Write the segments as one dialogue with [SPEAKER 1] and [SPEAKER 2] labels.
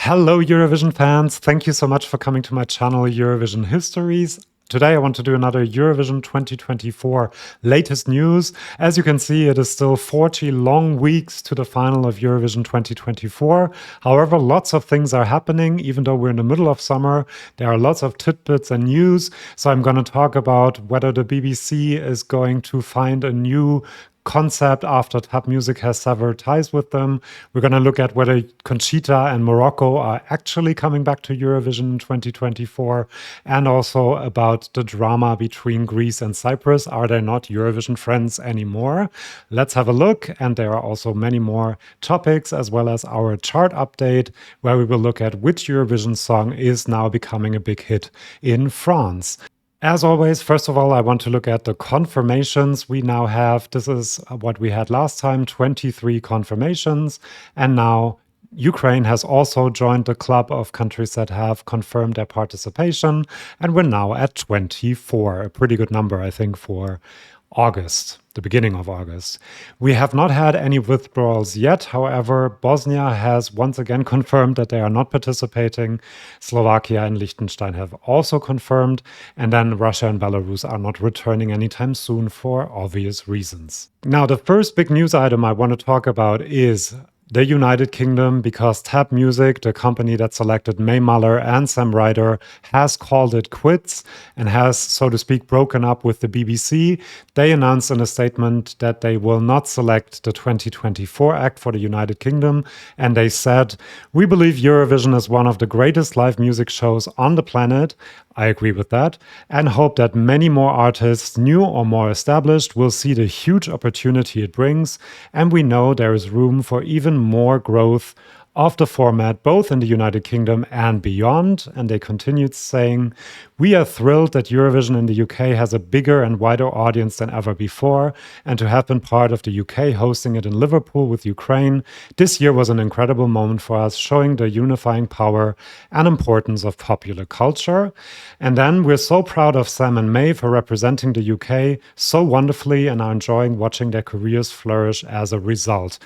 [SPEAKER 1] Hello, Eurovision fans. Thank you so much for coming to my channel, Eurovision Histories. Today I want to do another Eurovision 2024 latest news. As you can see, it is still 40 long weeks to the final of Eurovision 2024. However, lots of things are happening. Even though we're in the middle of summer, there are lots of tidbits and news. So I'm going to talk about whether the BBC is going to find a new concept after tap music has severed ties with them. We're going to look at whether Conchita and Morocco are actually coming back to Eurovision in 2024, and also about the drama between Greece and Cyprus. Are they not Eurovision friends anymore? Let's have a look. And there are also many more topics, as well as our chart update, where we will look at which Eurovision song is now becoming a big hit in France. As always, first of all, I want to look at the confirmations we now have. This is what we had last time, 23 confirmations. And now Ukraine has also joined the club of countries that have confirmed their participation. And we're now at 24, a pretty good number, I think, for August, the beginning of August. We have not had any withdrawals yet. However, Bosnia has once again confirmed that they are not participating. Slovakia and Liechtenstein have also confirmed. And then Russia and Belarus are not returning anytime soon for obvious reasons. Now, the first big news item I want to talk about is the United Kingdom, because Tap Music, the company that selected May Muller and Sam Ryder, has called it quits and has, so to speak, broken up with the BBC. They announced in a statement that they will not select the 2024 act for the United Kingdom. And they said, "We believe Eurovision is one of the greatest live music shows on the planet." I agree with that, and hope that many more artists, new or more established, will see the huge opportunity it brings. And we know there is room for even more growth of the format, both in the United Kingdom and beyond. And they continued saying, "We are thrilled that Eurovision in the UK has a bigger and wider audience than ever before, and to have been part of the UK hosting it in Liverpool with Ukraine. This year was an incredible moment for us, showing the unifying power and importance of popular culture." And then, "We're so proud of Sam and May for representing the UK so wonderfully and are enjoying watching their careers flourish as a result."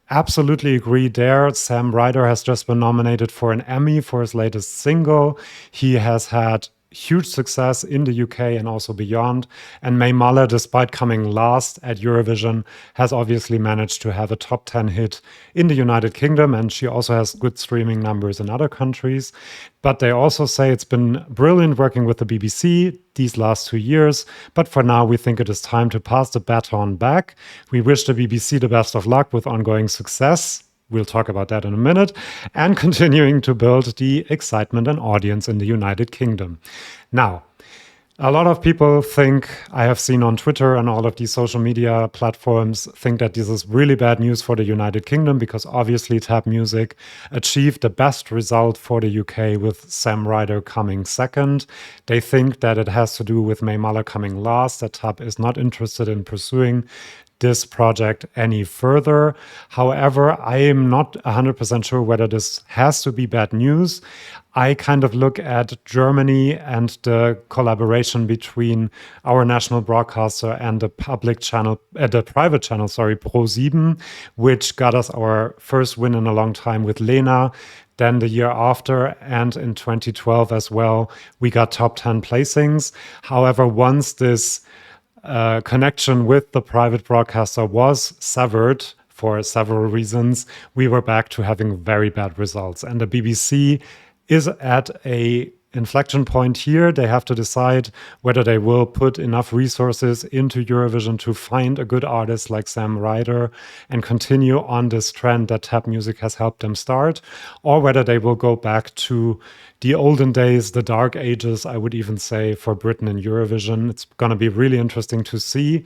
[SPEAKER 1] Absolutely agree there. Sam Ryder has just been nominated for an Emmy for his latest single. He has had huge success in the UK and also beyond. And May Muller, despite coming last at Eurovision, has obviously managed to have a top 10 hit in the United Kingdom, and she also has good streaming numbers in other countries. But they also say it's been brilliant working with the BBC these last 2 years, but for now we think it is time to pass the baton back. We wish the BBC the best of luck with ongoing success. We'll talk about that in a minute, and continuing to build the excitement and audience in the United Kingdom. Now, a lot of people think, I have seen on Twitter and all of these social media platforms, think that this is really bad news for the United Kingdom, because obviously Tap Music achieved the best result for the UK with Sam Ryder coming second. They think that it has to do with May Muller coming last, that Tap is not interested in pursuing this project any further. However, I am not 100% sure whether this has to be bad news. I kind of look at Germany and the collaboration between our national broadcaster and the public channel, the private channel, Pro7, which got us our first win in a long time with Lena. Then the year after, and in 2012 as well, we got top 10 placings. However, once this connection with the private broadcaster was severed for several reasons, we were back to having very bad results. And the BBC is at a inflection point here. They have to decide whether they will put enough resources into Eurovision to find a good artist like Sam Ryder and continue on this trend that Tap Music has helped them start, or whether they will go back to the olden days, the dark ages, I would even say, for Britain in Eurovision. It's going to be really interesting to see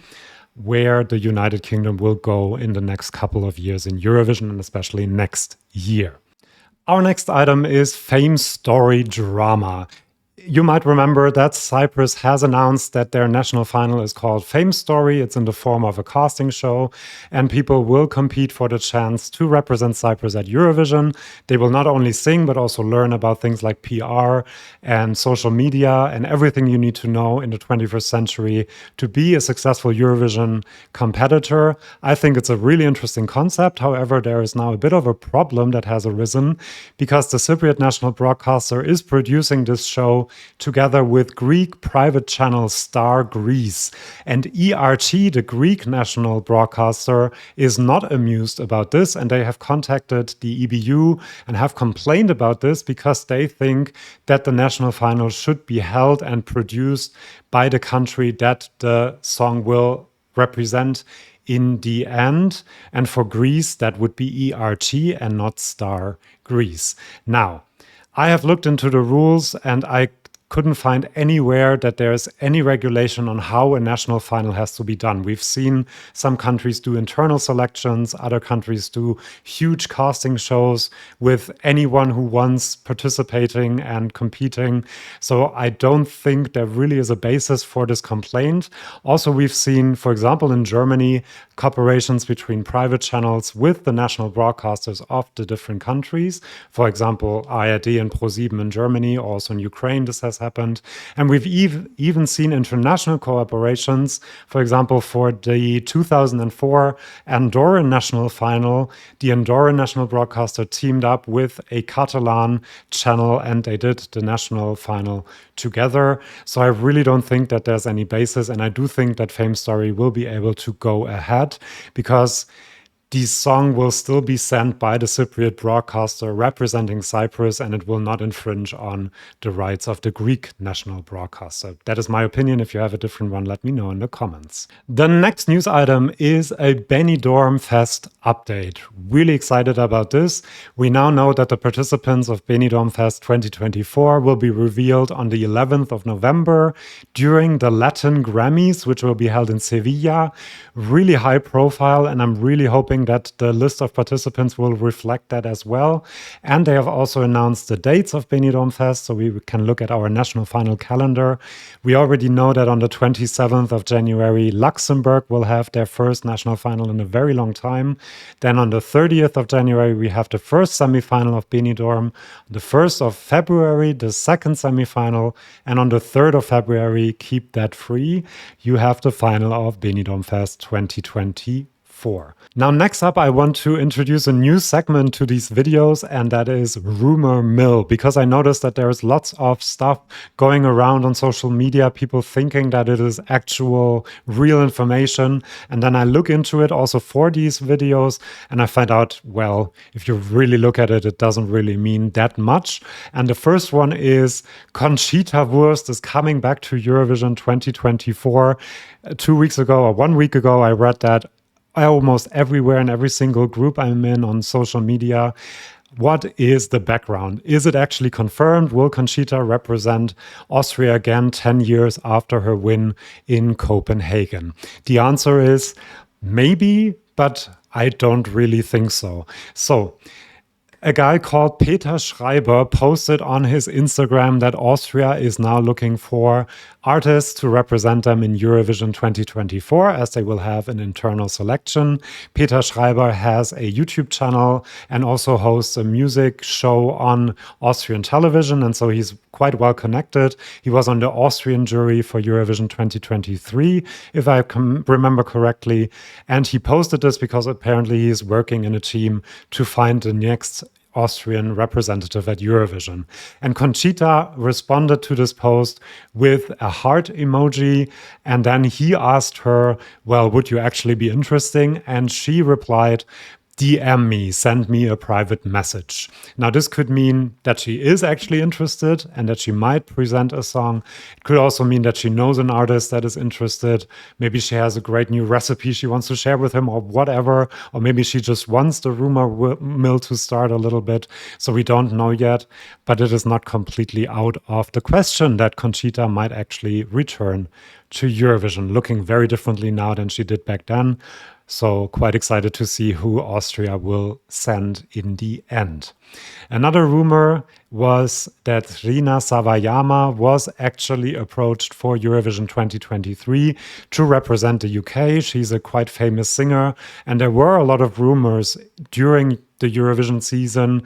[SPEAKER 1] where the United Kingdom will go in the next couple of years in Eurovision, and especially next year. Our next item is Fame Story Drama. You might remember that Cyprus has announced that their national final is called Fame Story. It's in the form of a casting show, and people will compete for the chance to represent Cyprus at Eurovision. They will not only sing, but also learn about things like PR and social media and everything you need to know in the 21st century to be a successful Eurovision competitor. I think it's a really interesting concept. However, there is now a bit of a problem that has arisen because the Cypriot national broadcaster is producing this show together with Greek private channel Star Greece. And ERT, the Greek national broadcaster, is not amused about this, and they have contacted the EBU and have complained about this because they think that the national final should be held and produced by the country that the song will represent in the end. And for Greece, that would be ERT and not Star Greece. Now, I have looked into the rules and I couldn't find anywhere that there's any regulation on how a national final has to be done. We've seen some countries do internal selections, other countries do huge casting shows with anyone who wants participating and competing. So I don't think there really is a basis for this complaint. Also, we've seen, for example, in Germany, cooperations between private channels with the national broadcasters of the different countries. For example, ARD and ProSieben in Germany, also in Ukraine, this has happened. And we've even seen international cooperations. For example, for the 2004 Andorran national final, the Andorran national broadcaster teamed up with a Catalan channel and they did the national final together. So I really don't think that there's any basis. And I do think that Fame Story will be able to go ahead because the song will still be sent by the Cypriot broadcaster representing Cyprus, and it will not infringe on the rights of the Greek national broadcaster. That is my opinion. If you have a different one, let me know in the comments. The next news item is a Benidorm Fest update. Really excited about this. We now know that the participants of Benidorm Fest 2024 will be revealed on the 11th of November during the Latin Grammys, which will be held in Sevilla. Really high profile, and I'm really hoping that the list of participants will reflect that as well. And they have also announced the dates of Benidorm Fest, so we can look at our national final calendar. We already know that on the 27th of January, Luxembourg will have their first national final in a very long time. Then on the 30th of January, we have the first semi-final of Benidorm. On the 1st of February, the second semi-final. And on the 3rd of February, keep that free, you have the final of Benidorm Fest 2024. Now, next up, I want to introduce a new segment to these videos, and that is Rumor Mill, because I noticed that there is lots of stuff going around on social media, people thinking that it is actual real information. And then I look into it also for these videos, and I find out, well, if you really look at it, it doesn't really mean that much. And the first one is Conchita Wurst is coming back to Eurovision 2024. 2 weeks ago or 1 week ago, I read that almost everywhere in every single group I'm in on social media. What is the background? Is it actually confirmed? Will Conchita represent Austria again 10 years after her win in Copenhagen? The answer is maybe, but I don't really think so. So, a guy called Peter Schreiber posted on his Instagram that Austria is now looking for artists to represent them in Eurovision 2024, as they will have an internal selection. Peter Schreiber has a YouTube channel and also hosts a music show on Austrian television, and so he's quite well connected. He was on the Austrian jury for Eurovision 2023, if I remember correctly, and he posted this because apparently he's working in a team to find the next Austrian representative at Eurovision. And Conchita responded to this post with a heart emoji, and then he asked her, well, would you actually be interesting? And she replied, DM me, send me a private message. Now, this could mean that she is actually interested and that she might present a song. It could also mean that she knows an artist that is interested. Maybe she has a great new recipe she wants to share with him or whatever. Or maybe she just wants the rumor mill to start a little bit. So we don't know yet, but it is not completely out of the question that Conchita might actually return to Eurovision, looking very differently now than she did back then. So quite excited to see who Austria will send in the end. Another rumor was that Rina Sawayama was actually approached for Eurovision 2023 to represent the UK. She's a quite famous singer, and there were a lot of rumors during the Eurovision season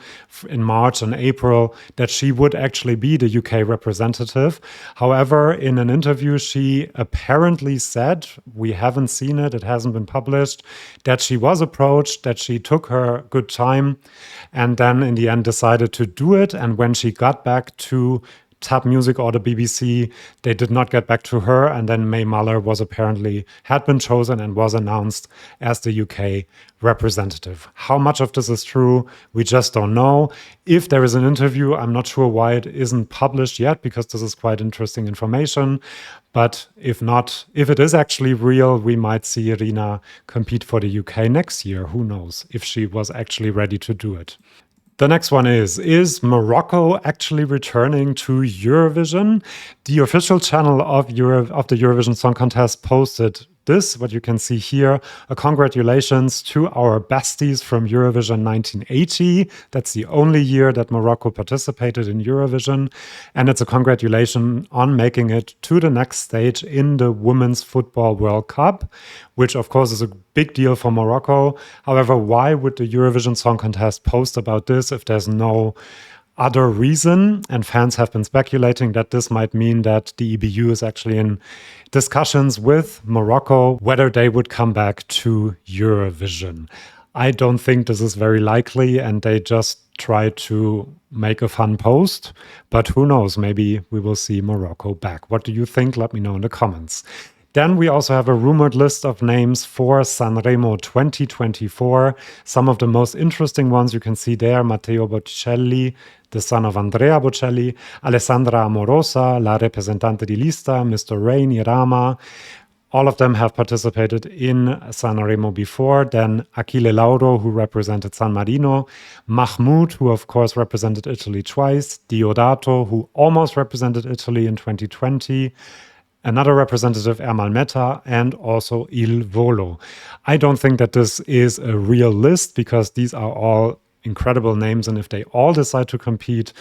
[SPEAKER 1] in March and April that she would actually be the UK representative. However, in an interview, she apparently said, we haven't seen it, it hasn't been published, that she was approached, that she took her good time, and then in the end decided to do it. And when she got back to Tab Music or the BBC, they did not get back to her, and then May Muller had been chosen and was announced as the UK representative. How much of this is true, we just don't know. If there is an interview, I'm not sure why it isn't published yet, because this is quite interesting information. But if not, if it is actually real, we might see Rina compete for the UK next year. Who knows if she was actually ready to do it. The next one is Morocco actually returning to Eurovision? The official channel of the Eurovision Song Contest posted this, what you can see here, a congratulations to our besties from Eurovision 1980. That's the only year that Morocco participated in Eurovision. And it's a congratulation on making it to the next stage in the Women's Football World Cup, which of course is a big deal for Morocco. However, why would the Eurovision Song Contest post about this if there's no other reason? And fans have been speculating that this might mean that the EBU is actually in discussions with Morocco whether they would come back to Eurovision. I don't think this is very likely, and they just try to make a fun post, but who knows, maybe we will see Morocco back. What do you think? Let me know in the comments. Then we also have a rumored list of names for San Remo 2024. Some of the most interesting ones you can see there: Matteo Botticelli, the son of Andrea Bocelli, Alessandra Amorosa, La Representante di Lista, Mr. Rain, Irama. All of them have participated in San Remo before. Then Achille Lauro, who represented San Marino. Mahmoud, who of course represented Italy twice. Diodato, who almost represented Italy in 2020. Another representative, Ermal Meta, and also Il Volo. I don't think that this is a real list, because these are all incredible names, and if they all decide to compete,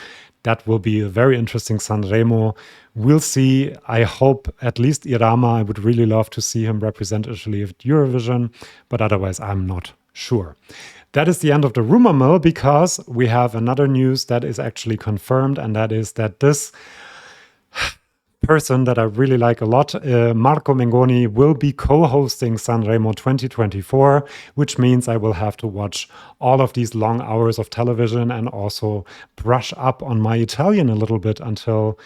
[SPEAKER 1] that will be a very interesting San Remo. We'll see. I hope at least Irama, I would really love to see him represent Italy at Eurovision, but otherwise I'm not sure. That is the end of the rumor mill, because we have another news that is actually confirmed, and that is that this person that I really like a lot, Marco Mengoni, will be co-hosting San Remo 2024, which means I will have to watch all of these long hours of television and also brush up on my Italian a little bit until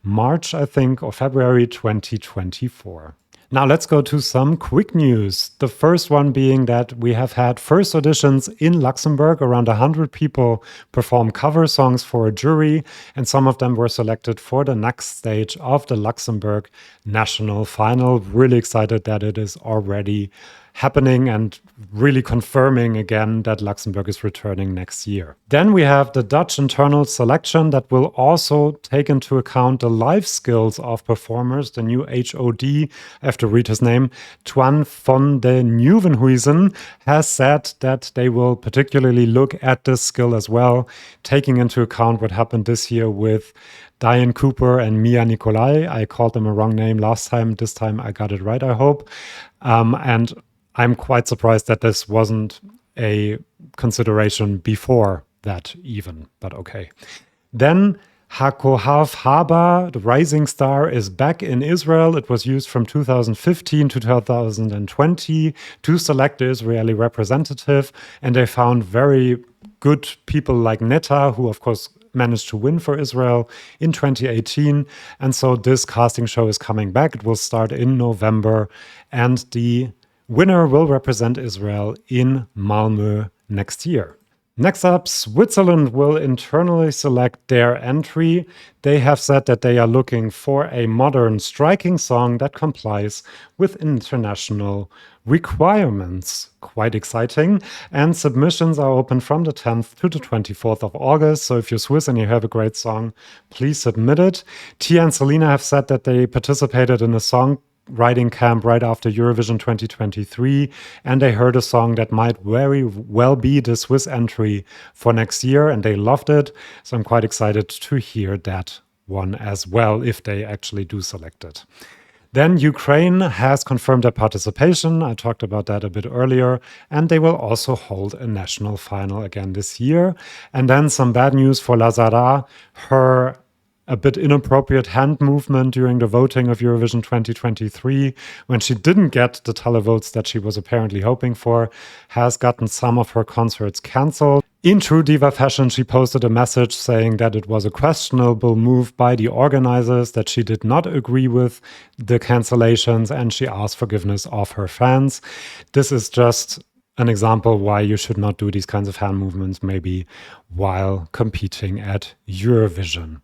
[SPEAKER 1] March, I think, or February 2024. Now let's go to some quick news. The first one being that we have had first auditions in Luxembourg. Around 100 people perform cover songs for a jury, and some of them were selected for the next stage of the Luxembourg National Final. Really excited that it is already happening and really confirming again that Luxembourg is returning next year. Then we have the Dutch internal selection that will also take into account the life skills of performers. The new HOD, I have to read his name, Twan van de Nieuwenhuizen, has said that they will particularly look at this skill as well, taking into account what happened this year with Diane Cooper and Mia Nicolai. I called them a wrong name last time. This time I got it right, I hope. And I'm quite surprised that this wasn't a consideration before that even, but okay. Then Hakohav Haba, the rising star, is back in Israel. It was used from 2015 to 2020 to select the Israeli representative, and they found very good people like Netta, who of course managed to win for Israel in 2018. And so this casting show is coming back. It will start in November, and the winner will represent Israel in Malmö next year. Next up, Switzerland will internally select their entry. They have said that they are looking for a modern, striking song that complies with international requirements. Quite exciting. And submissions are open from the 10th to the 24th of August. So if you're Swiss and you have a great song, please submit it. Tia and Selena have said that they participated in a song writing camp right after Eurovision 2023, and they heard a song that might very well be the Swiss entry for next year, and they loved it. So I'm quite excited to hear that one as well, if they actually do select it. Then Ukraine has confirmed their participation. I talked about that a bit earlier. And they will also hold a national final again this year. And then some bad news for Lazara. Her a bit inappropriate hand movement during the voting of Eurovision 2023, when she didn't get the televotes that she was apparently hoping for, has gotten some of her concerts cancelled. In true diva fashion, she posted a message saying that it was a questionable move by the organizers, that she did not agree with the cancellations, and she asked forgiveness of her fans. This is just an example why you should not do these kinds of hand movements maybe while competing at Eurovision.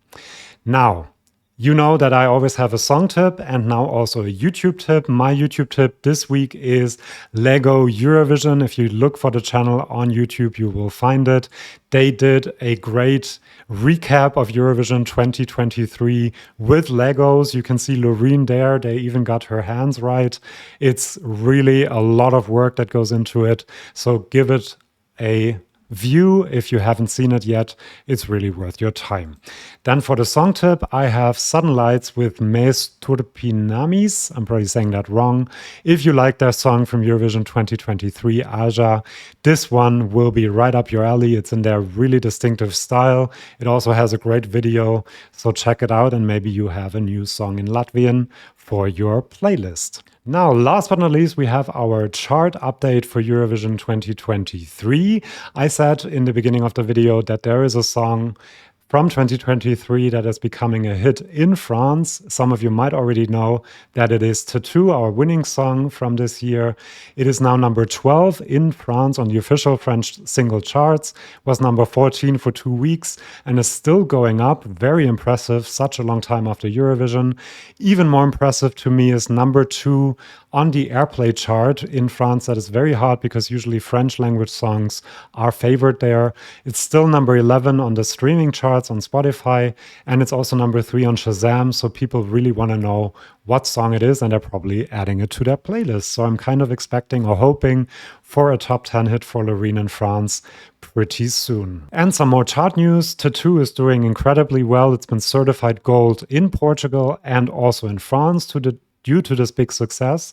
[SPEAKER 1] Now, you know that I always have a song tip and now also a YouTube tip. My YouTube tip this week is Lego Eurovision. If you look for the channel on YouTube, you will find it. They did a great recap of Eurovision 2023 with Legos. You can see Loreen there. They even got her hands right. It's really a lot of work that goes into it. So give it a view if you haven't seen it yet. It's really worth your time. Then for the song tip, I have Sudden Lights with Mes Turpināmies. I'm probably saying that wrong. If you like their song from Eurovision 2023, Aja, this one will be right up your alley. It's in their really distinctive style. It also has a great video, so check it out and maybe you have a new song in Latvian for your playlist. Now, last but not least, we have our chart update for Eurovision 2023. I said in the beginning of the video that there is a song from 2023 that is becoming a hit in France. Some of you might already know that it is Tattoo, our winning song from this year. It is now number 12 in France on the official French single charts, was number 14 for 2 weeks, and is still going up. Very impressive, such a long time after Eurovision. Even more impressive to me is number 2 on the airplay chart in France. That is very hard because usually French language songs are favored there. It's still number 11 on the streaming charts on Spotify, and it's also number 3 on Shazam. So people really want to know what song it is, and they're probably adding it to their playlist. So I'm kind of expecting or hoping for a top 10 hit for Loreen in France pretty soon. And some more chart news. Tattoo is doing incredibly well. It's been certified gold in Portugal and also in France due to this big success.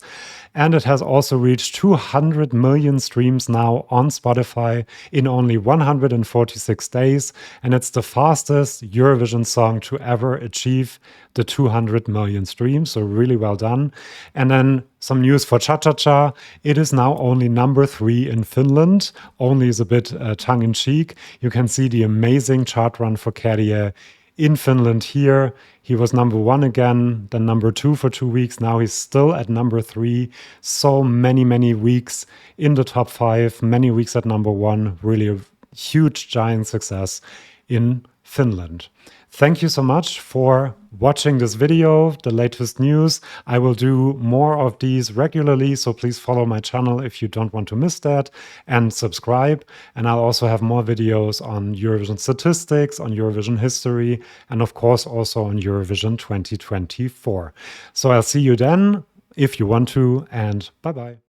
[SPEAKER 1] And it has also reached 200 million streams now on Spotify in only 146 days. And it's the fastest Eurovision song to ever achieve the 200 million streams. So really well done. And then some news for Cha Cha Cha. It is now only number 3 in Finland. Only is a bit tongue-in-cheek. You can see the amazing chart run for Kerje in Finland here. He was number 1 again, then number 2 for 2 weeks. Now he's still at number 3. So many weeks in the top 5, many weeks at number 1. Really a huge, giant success in Finland. Thank you so much for watching this video, the latest news. I will do more of these regularly, so please follow my channel if you don't want to miss that, and subscribe. And I'll also have more videos on Eurovision statistics, on Eurovision history, and of course also on Eurovision 2024. So I'll see you then if you want to, and bye-bye.